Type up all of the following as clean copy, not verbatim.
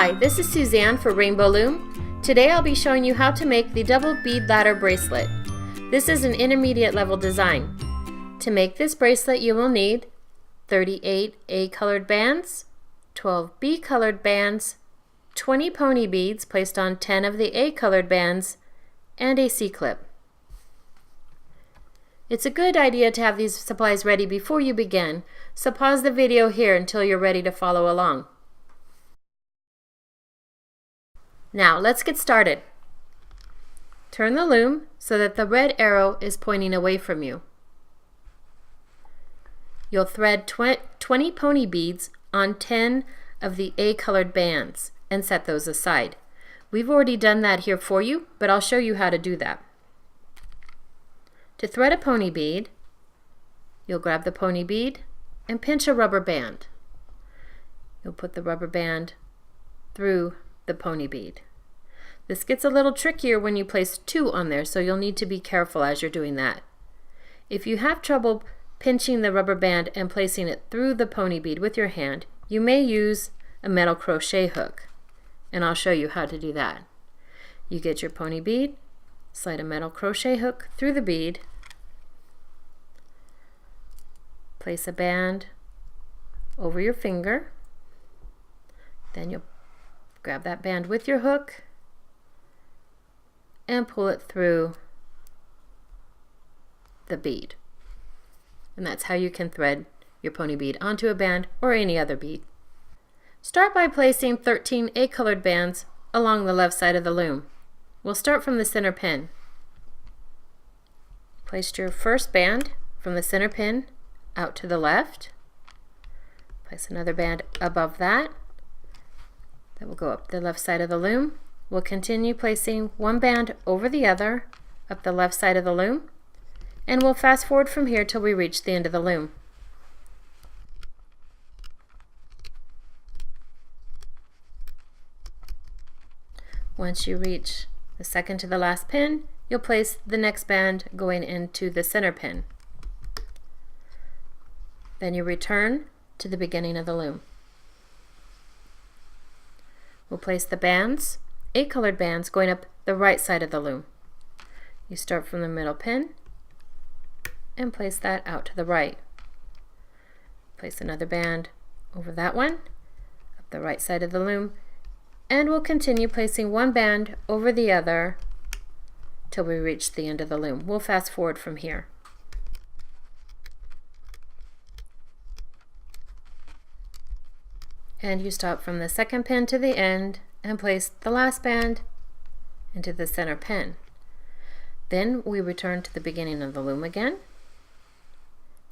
Hi, this is Suzanne for Rainbow Loom. Today I'll be showing you how to make the double bead ladder bracelet. This is an intermediate level design. To make this bracelet you will need 38 A colored bands, 12 B colored bands, 20 pony beads placed on 10 of the A colored bands, and a C-clip. It's a good idea to have these supplies ready before you begin, so pause the video here until you're ready to follow along. Now let's get started. Turn the loom so that the red arrow is pointing away from you. You'll thread 20 pony beads on 10 of the A colored bands and set those aside. We've already done that here for you, but I'll show you how to do that. To thread a pony bead, you'll grab the pony bead and pinch a rubber band. You'll put the rubber band through the pony bead. This gets a little trickier when you place two on there, so you'll need to be careful as you're doing that. If you have trouble pinching the rubber band and placing it through the pony bead with your hand, you may use a metal crochet hook, and I'll show you how to do that. You get your pony bead, slide a metal crochet hook through the bead, place a band over your finger, then you'll grab that band with your hook and pull it through the bead. And that's how you can thread your pony bead onto a band or any other bead. Start by placing 13 A colored bands along the left side of the loom. We'll start from the center pin. Place your first band from the center pin out to the left. Place another band above that. That will go up the left side of the loom. We'll continue placing one band over the other up the left side of the loom, and we'll fast forward from here till we reach the end of the loom. Once you reach the second to the last pin, you'll place the next band going into the center pin. Then you return to the beginning of the loom. We'll place the bands, A colored bands, going up the right side of the loom. You start from the middle pin and place that out to the right. Place another band over that one, up the right side of the loom, and we'll continue placing one band over the other till we reach the end of the loom. We'll fast forward from here. And you stop from the second pin to the end and place the last band into the center pin. Then we return to the beginning of the loom again,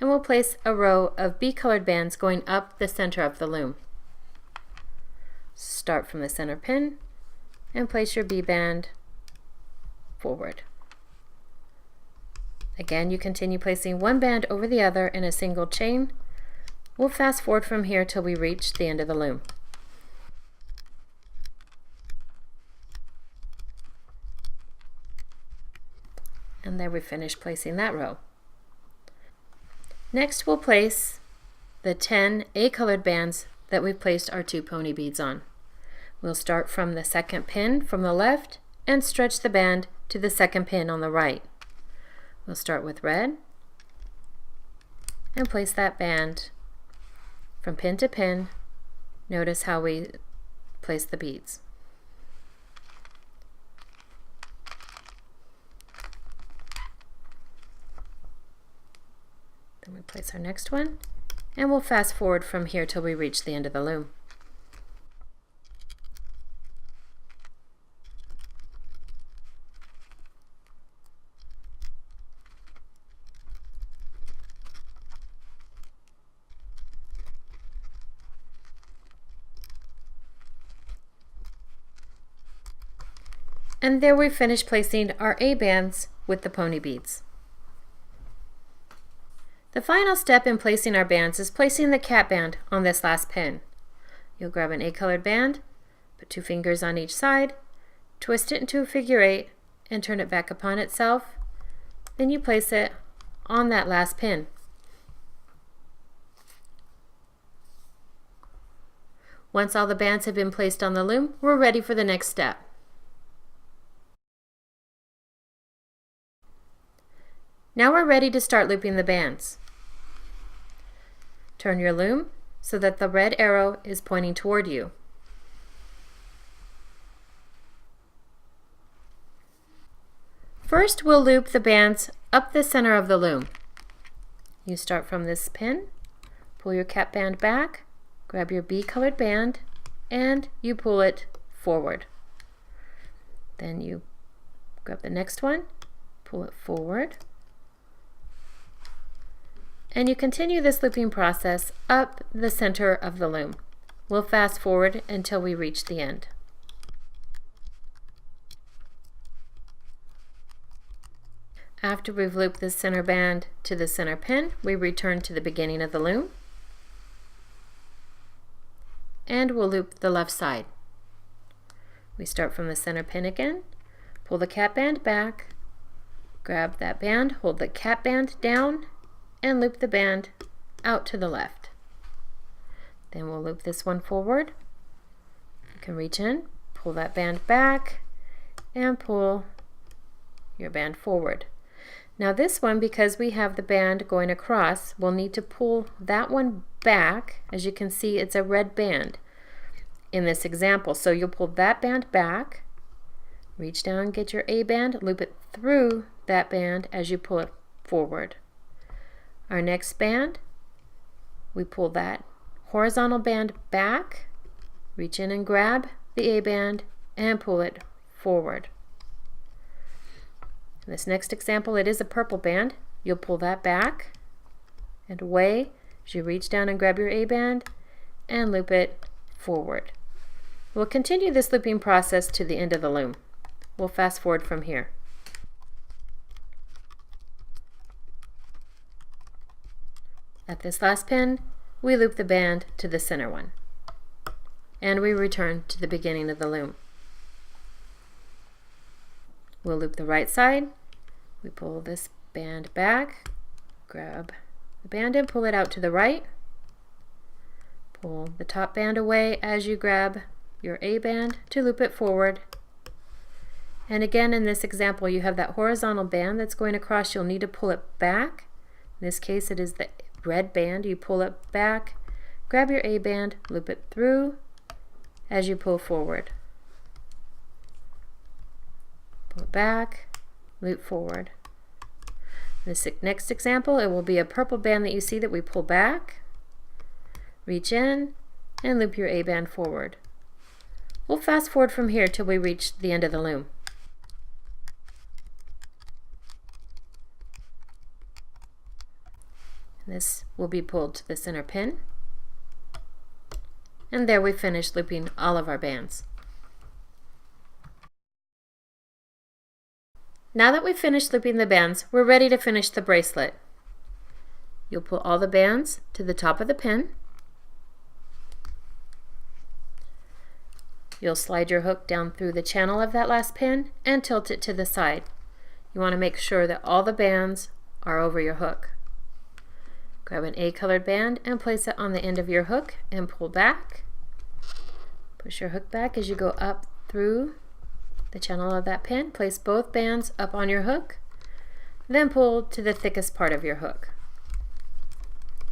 and we'll place a row of B colored bands going up the center of the loom. Start from the center pin and place your B band forward. Again, you continue placing one band over the other in a single chain. We'll fast forward from here till we reach the end of the loom. And there we finish placing that row. Next we'll place the 10 A colored bands that we've placed our two pony beads on. We'll start from the second pin from the left and stretch the band to the second pin on the right. We'll start with red and place that band from pin to pin. Notice how we place the beads. Then we place our next one, and we'll fast forward from here till we reach the end of the loom. And there we finished placing our A bands with the pony beads. The final step in placing our bands is placing the cat band on this last pin. You'll grab an A colored band, put two fingers on each side, twist it into a figure 8, and turn it back upon itself. Then you place it on that last pin. Once all the bands have been placed on the loom, we're ready for the next step. Now we're ready to start looping the bands. Turn your loom so that the red arrow is pointing toward you. First, we'll loop the bands up the center of the loom. You start from this pin, pull your cap band back, grab your B-colored band, and you pull it forward. Then you grab the next one, pull it forward, and you continue this looping process up the center of the loom. We'll fast forward until we reach the end. After we've looped the center band to the center pin, we return to the beginning of the loom, and we'll loop the left side. We start from the center pin again, pull the cap band back, grab that band, hold the cap band down, and loop the band out to the left. Then we'll loop this one forward. You can reach in, pull that band back, and pull your band forward. Now this one, because we have the band going across, we'll need to pull that one back. As you can see, it's a red band in this example. So you'll pull that band back, reach down, get your A band, loop it through that band as you pull it forward. Our next band, we pull that horizontal band back, reach in and grab the A band and pull it forward. In this next example, it is a purple band. You'll pull that back and away as you reach down and grab your A band and loop it forward. We'll continue this looping process to the end of the loom. We'll fast forward from here. At this last pin, we loop the band to the center one, and we return to the beginning of the loom. We'll loop the right side. We pull this band back, grab the band and pull it out to the right. Pull the top band away as you grab your A band to loop it forward. And again, in this example, you have that horizontal band that's going across. You'll need to pull it back. In this case, it is the red band. You pull it back, grab your A band, loop it through as you pull forward. Pull it back, loop forward. This next example, it will be a purple band that you see that we pull back, reach in, and loop your A band forward. We'll fast forward from here till we reach the end of the loom. This will be pulled to the center pin, and there we finished looping all of our bands. Now that we've finished looping the bands, we're ready to finish the bracelet. You'll pull all the bands to the top of the pin. You'll slide your hook down through the channel of that last pin and tilt it to the side. You want to make sure that all the bands are over your hook. Grab an A-colored band and place it on the end of your hook and pull back. Push your hook back as you go up through the channel of that pin. Place both bands up on your hook, then pull to the thickest part of your hook.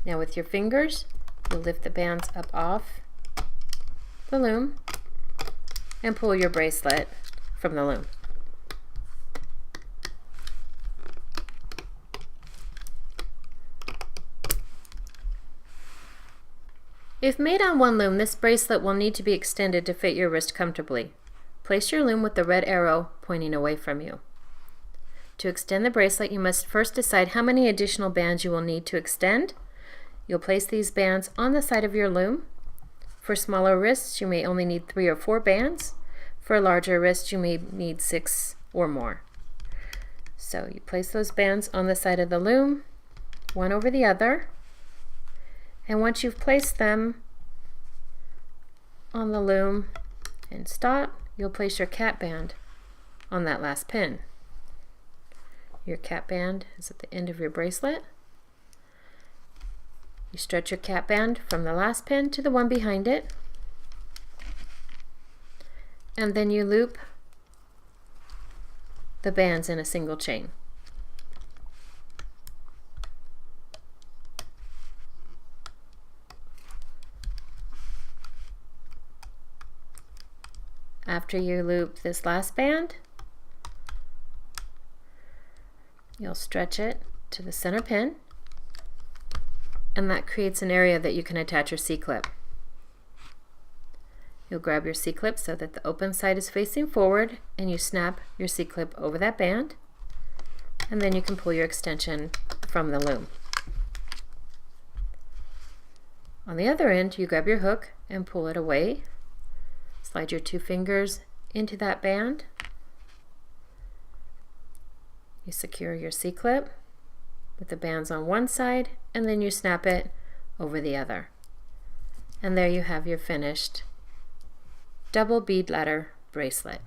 Now with your fingers, you'll lift the bands up off the loom and pull your bracelet from the loom. If made on one loom, this bracelet will need to be extended to fit your wrist comfortably. Place your loom with the red arrow pointing away from you. To extend the bracelet, you must first decide how many additional bands you will need to extend. You'll place these bands on the side of your loom. For smaller wrists, you may only need 3 or 4 bands. For larger wrists, you may need 6 or more. So you place those bands on the side of the loom, one over the other. And once you've placed them on the loom and stop, you'll place your cap band on that last pin. Your cap band is at the end of your bracelet. You stretch your cap band from the last pin to the one behind it. and then you loop the bands in a single chain. After you loop this last band, you'll stretch it to the center pin, and that creates an area that you can attach your C-clip. You'll grab your C-clip so that the open side is facing forward, and you snap your C-clip over that band, and then you can pull your extension from the loom. On the other end, you grab your hook and pull it away. Slide your 2 fingers into that band. You secure your C-clip with the bands on one side, and then you snap it over the other. And there you have your finished double bead letter bracelet.